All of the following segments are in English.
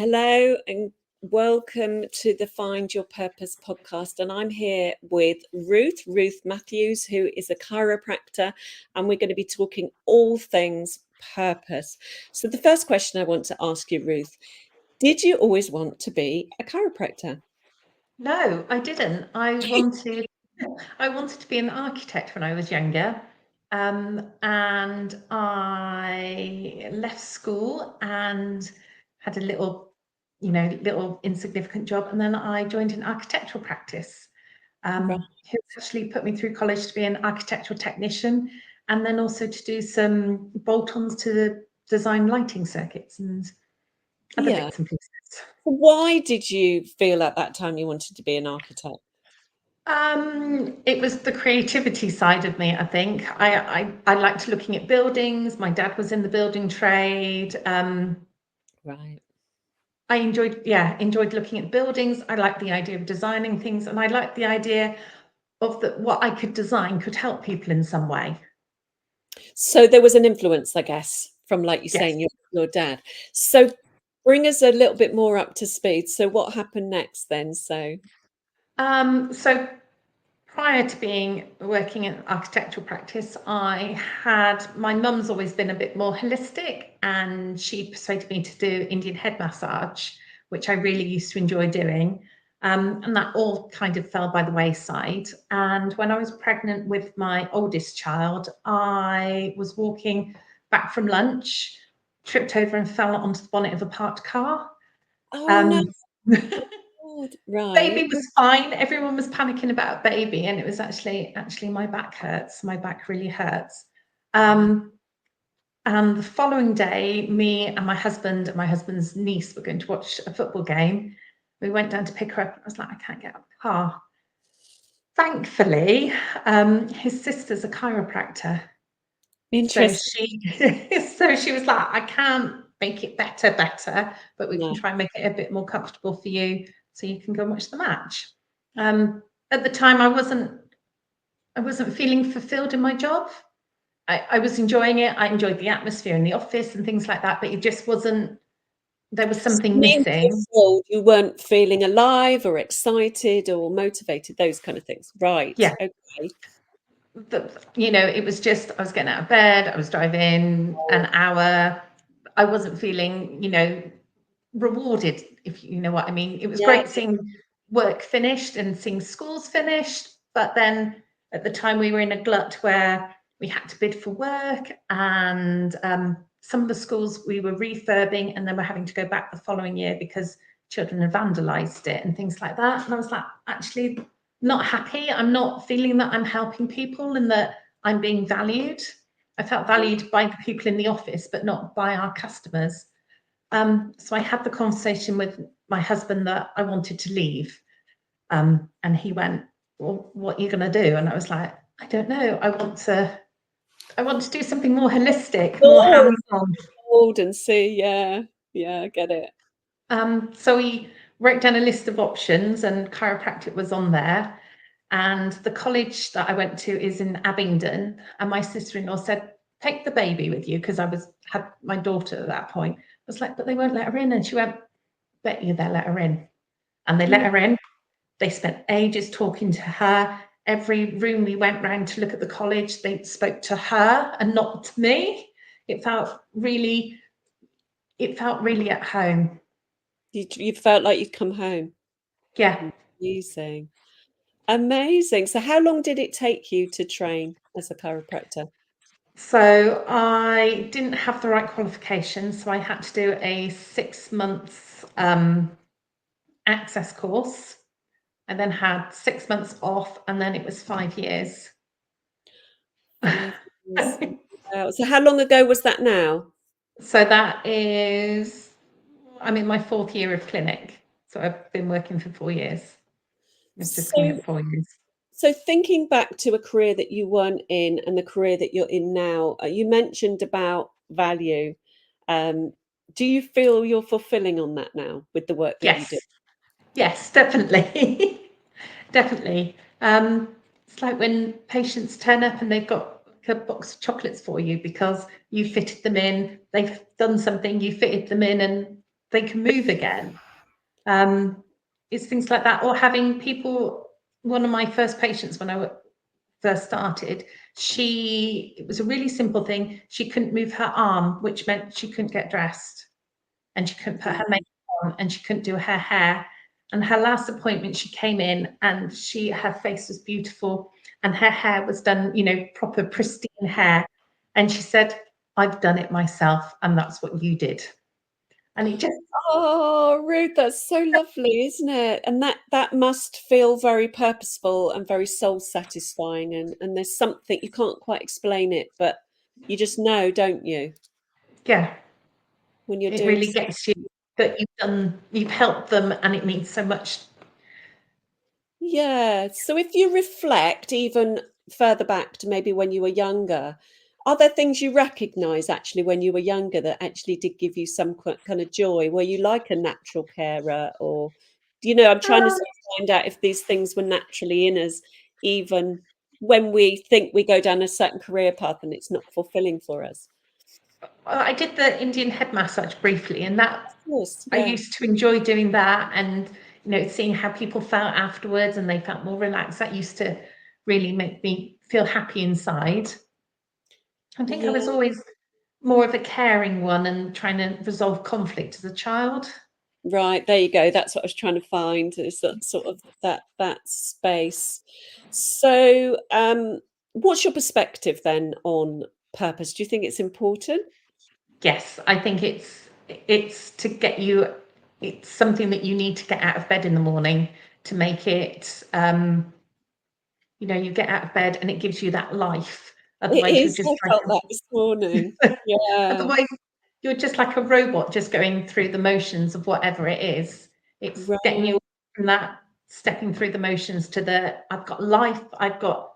Hello and welcome to the Find Your Purpose podcast. And I'm here with Ruth Matthews, who is a chiropractor, and we're going to be talking all things purpose. So the first question I want to ask you, Ruth, did you always want to be a chiropractor? No, I didn't. I wanted to be an architect when I was younger. And I left school and had a little insignificant job. And then I joined an architectural practice. Right. Who actually put me through college to be an architectural technician and then also to do some bolt-ons to the design lighting circuits and other Yeah. bits and pieces. Why did you feel at that time you wanted to be an architect? It was the creativity side of me, I think. I liked looking at buildings. My dad was in the building trade. Right. I enjoyed looking at buildings. I liked the idea of designing things, and I liked the idea of that what I could design could help people in some way. So there was an influence, I guess, from, like you Yes. saying, your dad. So bring us a little bit more up to speed. So what happened next then? So prior to working in architectural practice, my mum's always been a bit more holistic, and she persuaded me to do Indian head massage, which I really used to enjoy doing. And that all kind of fell by the wayside. And when I was pregnant with my oldest child, I was walking back from lunch, tripped over and fell onto the bonnet of a parked car. Oh no, Um, God, right. Baby was fine. Everyone was panicking about baby, and it was actually my back hurts. My back really hurts. Um, and the following day, me and my husband's niece were going to watch a football game. We went down to pick her up. I was like, I can't get out of the car. Thankfully, his sister's a chiropractor. So Interesting. she was like, I can't make it better, but we can No. try and make it a bit more comfortable for you so you can go and watch the match. At the time I wasn't feeling fulfilled in my job. I was enjoying it. I enjoyed the atmosphere in the office and things like that, but it just wasn't, there was So something being missing. fulfilled, you weren't feeling alive or excited or motivated, those kind of things. Right. Yeah. Okay. It was just, I was getting out of bed, I was driving an hour. I wasn't feeling, rewarded, if you know what I mean. It was Yeah. great seeing work finished and seeing schools finished, but then at the time we were in a glut where we had to bid for work, and some of the schools we were refurbing, and then we're having to go back the following year because children had vandalized it and things like that. And I was like, actually not happy. I'm not feeling that I'm helping people and that I'm being valued. I felt valued by the people in the office, but not by our customers. So I had the conversation with my husband that I wanted to leave. And he went, well, what are you going to do? And I was like, I don't know. I want to do something more holistic, more Bored, hands-on. bored and see. Yeah. Yeah, I get it. So we wrote down a list of options, and chiropractic was on there. And the college that I went to is in Abingdon. And my sister-in-law said, take the baby with you, because had my daughter at that point. I was like, but they won't let her in. And she went, bet you they'll let her in. And they let her in. They spent ages talking to her. Every room we went round to look at the college, they spoke to her and not to me. It felt really at home. You felt like you'd come home. Yeah. Amazing. Amazing. So how long did it take you to train as a chiropractor? So I didn't have the right qualifications, so I had to do a 6 months access course. I then had 6 months off, and then it was 5 years. 5 years. Wow. So how long ago was that now? So I'm in my 4th year of clinic. So I've been working for 4 years. It's just coming So up 4 years. So thinking back to a career that you weren't in and the career that you're in now, you mentioned about value. Um, do you feel you're fulfilling on that now with the work that you do? Yes, yes, definitely. Definitely. It's like when patients turn up and they've got a box of chocolates for you because you fitted them in, they've done something, you fitted them in, and they can move again. It's things like that, or having people. One of my first patients when I first started, it was a really simple thing. She couldn't move her arm, which meant she couldn't get dressed, and she couldn't put her makeup on, and she couldn't do her hair. And her last appointment, she came in and her face was beautiful and her hair was done, proper pristine hair. And she said, "I've done it myself, and that's what you did." And it just, Oh, Ruth, that's so lovely, isn't it? And that must feel very purposeful and very soul satisfying. And there's something you can't quite explain it, but you just know, don't you, yeah, when you're it doing really something. gets you that you've helped them, and it means so much. Yeah. So if you reflect even further back to maybe when you were younger, are there things you recognize actually when you were younger that actually did give you some kind of joy? Were you like a natural carer, or I'm trying to Um, sort of find out if these things were naturally in us, even when we think we go down a certain career path and it's not fulfilling for us. I did the Indian head massage briefly, and that Of course, I yeah. used to enjoy doing that, and seeing how people felt afterwards and they felt more relaxed. That used to really make me feel happy inside. I think I Yeah. was always more of a caring one and trying to resolve conflict as a child. Right, there you go. That's what I was trying to find, is that sort of that space. So, what's your perspective then on purpose? Do you think it's important? Yes, I think it's to get you. It's something that you need to get out of bed in the morning to make it. You get out of bed and it gives you that life. It Otherwise, you're is. just I felt that this morning. Yeah. otherwise you're just like a robot, just going through the motions of whatever it is. It's getting you Right. from that stepping through the motions to the I've got life, I've got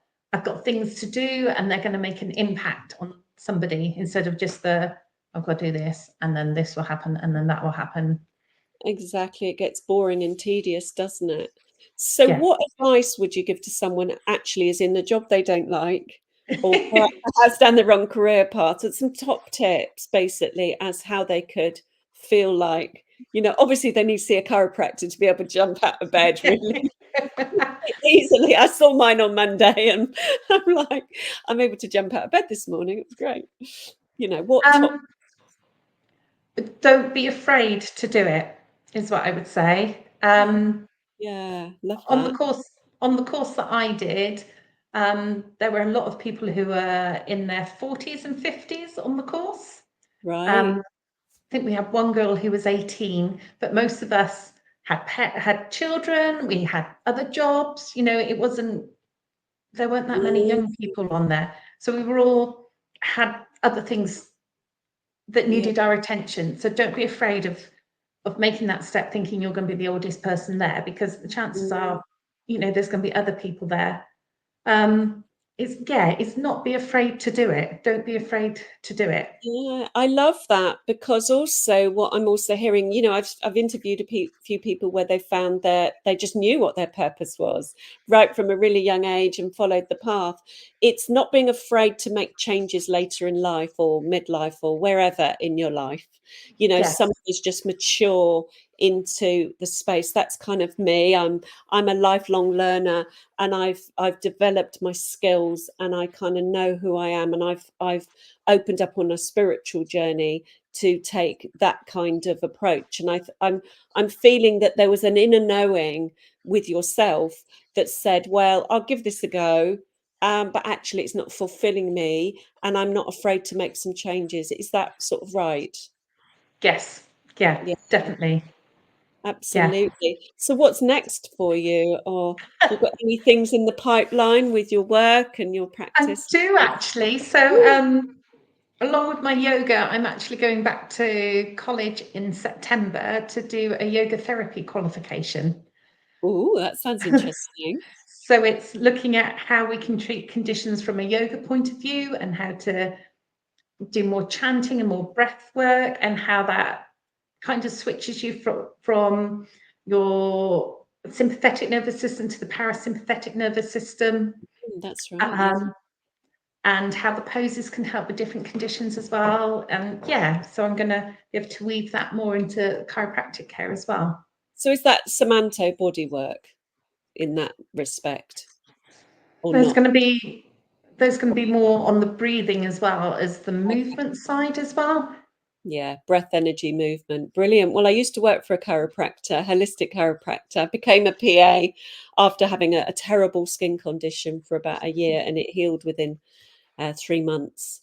things to do, and they're going to make an impact on somebody instead of just the I've got to do this, and then this will happen, and then that will happen. Exactly. It gets boring and tedious, doesn't it? So, Yeah. what advice would you give to someone actually is in the job they don't like, or perhaps has down the wrong career path? And some top tips, basically, as how they could feel like, obviously they need to see a chiropractor to be able to jump out of bed really easily. I saw mine on Monday, and I'm like, I'm able to jump out of bed this morning. It was great. What top? um, don't be afraid to do it, is what I would say. Yeah, love On the that. course on the course that I did, there were a lot of people who were in their 40s and 50s on the course. Right. I think we had one girl who was 18, but most of us had children, we had other jobs, there weren't that many Mm, young people on there. So we were all had other things that yeah. needed our attention. So don't be afraid of making that step thinking you're going to be the oldest person there, because the chances Mm. are, there's going to be other people there. It's not be afraid to do it. Don't be afraid to do it. Yeah, I love that, because also what I'm also hearing, I've interviewed few people where they found that they just knew what their purpose was right from a really young age and followed the path. It's not being afraid to make changes later in life or midlife or wherever in your life. Yes, Somebody's just mature into the space. That's kind of me. I'm a lifelong learner, and I've developed my skills, and I kind of know who I am, and I've opened up on a spiritual journey to take that kind of approach. And I'm feeling that there was an inner knowing with yourself that said, well, I'll give this a go, but actually it's not fulfilling me, and I'm not afraid to make some changes. Is that sort of right? yes, yeah, Yeah, definitely. Yeah. absolutely. So what's next for you? Or have you got any things in the pipeline with your work and your I practice? do actually. So, Ooh, along with my yoga, I'm actually going back to college in September to do a yoga therapy qualification. ooh, that sounds interesting. So it's looking at how we can treat conditions from a yoga point of view, and how to do more chanting and more breath work, and how that kind of switches you from your sympathetic nervous system to the parasympathetic nervous system. That's right, yeah. Um, and how the poses can help with different conditions as well. And yeah, so I'm going to be able to weave that more into chiropractic care as well. So is that Samanto bodywork in that respect, or There's not? going to be more on the breathing as well as the movement side as well. Yeah, breath, energy, movement. Brilliant. Well, I used to work for a chiropractor, holistic chiropractor, became a PA after having a terrible skin condition for about a year, and it healed within 3 months.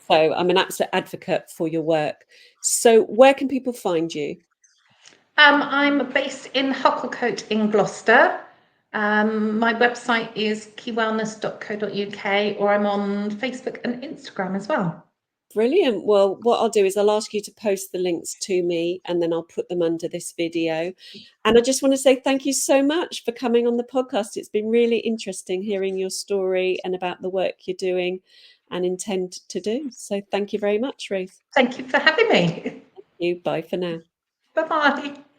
So I'm an absolute advocate for your work. So where can people find you? I'm based in Hucklecote in Gloucester. My website is keywellness.co.uk, or I'm on Facebook and Instagram as well. Brilliant. Well, what I'll do is I'll ask you to post the links to me and then I'll put them under this video. And I just want to say thank you so much for coming on the podcast. It's been really interesting hearing your story and about the work you're doing and intend to do. So thank you very much, Ruth. Thank you for having me. Thank you. Bye for now. Bye-bye.